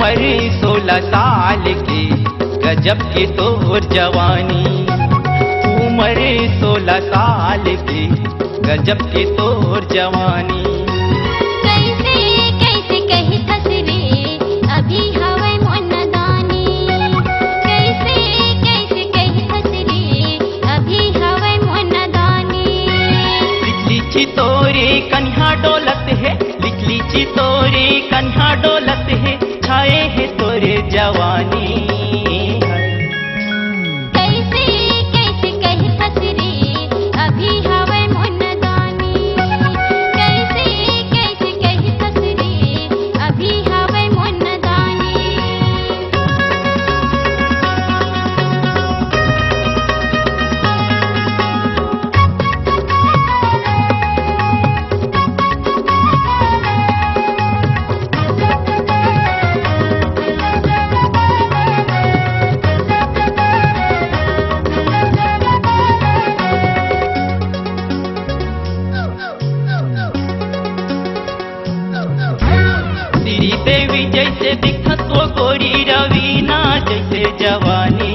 उम्र 16 साल की गजब की तोर जवानी। उम्र 16 साल की गजब की तोर जवानी। कैसे कैसे कही थसरे अभी हवे मन दानी। कैसे कैसे कही थसरे अभी हवे मन दानी। लिखली तोरे कन्हा डोलत है, लिखली तोरे कन्हा डोलत है, छाए है तोरे जवानी। कैसे कैसे कही थसरे अभी हवे मन दानी। कैसे कैसे कही थसरे अभी हवे मन दानी। श्री देवी जैसे दिखत वो गोरी रवीना जैसे जवानी।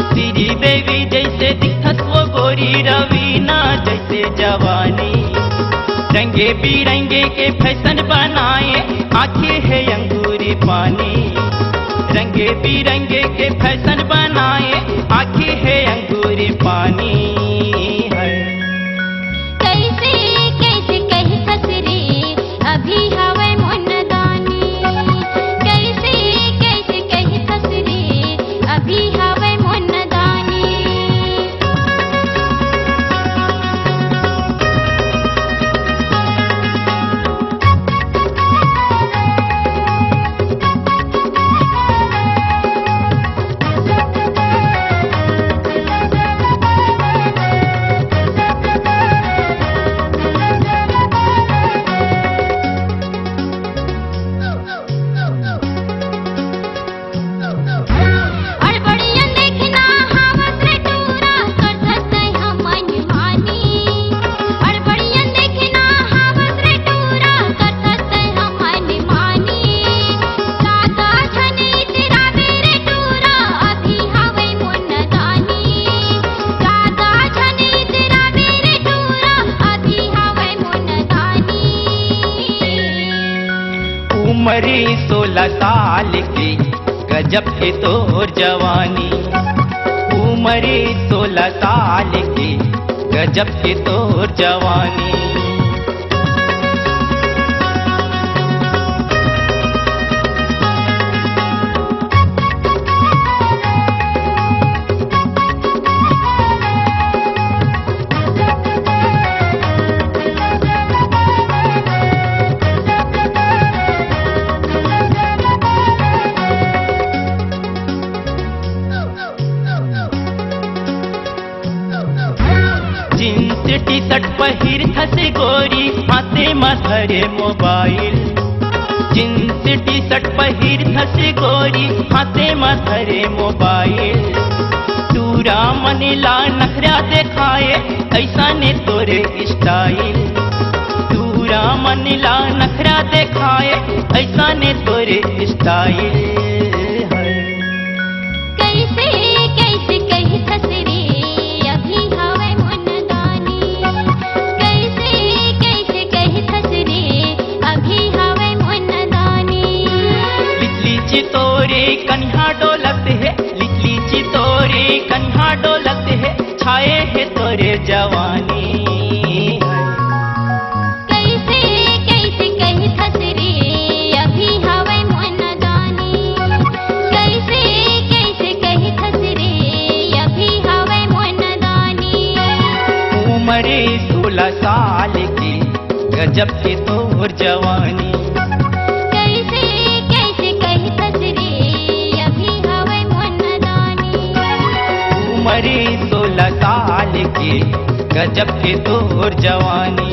श्री देवी जैसे दिखत वो गोरी रवीना जैसे जवानी। रंगे बिरंगे के फैशन बनाए आंखें है अंगूरी पानी। रंगे बिरंगे के फैशन बनाए आंखें है अंगूरी पानी। कैसे कैसे कही थसरे अभी हवे मन दानी। कैसे कैसे कही थसरे अभी हवे मन दानी। अड़बड़ियन देखना हावस रे टूरा करथत हम मनमानी। अड़बड़ियन देखना हावस रे टूरा करथत हम मनमानी। राधा झनी तेरा मेरे टूरा अभी हवे मन दानी। राधा झनी तेरा मेरे टूरा अभी हवे मन दानी। उम्र 16 साल की गजब की तोर जवानी। उम्र 16 साल की गजब की तोर जवानी। जींस टी शर्ट पहिर थस गोरी हाथे मधरे मोबाइल। जींस टी शर्ट पहिर थस गोरी हाथे मधरे मोबाइल। तूरा मनीला नखरा दिखाए ऐसा ने तोरे स्टाइल। तूरा मनीला नखरा दिखाए ऐसा ने तोरे स्टाइल। कैसे कैसे कही थसरे अभी हवे मन दानी। कैसे कैसे कही थसरे अभी हवे मन दानी। लिखली तोरे कन्हा डोलत है, लिखली तोरे कन्हा डोलत है, छाए है तोरे जवानी। कैसे कैसे कही थसरे अभी हवे मन दानी। कैसे कैसे कही थसरे अभी हवे मन दानी। उम्र 16 साल की गजब की तोर जवानी। कैसे कैसे कही थसरे अभी हवे मन दानी। उम्र 16 साल की गजब की तोर जवानी।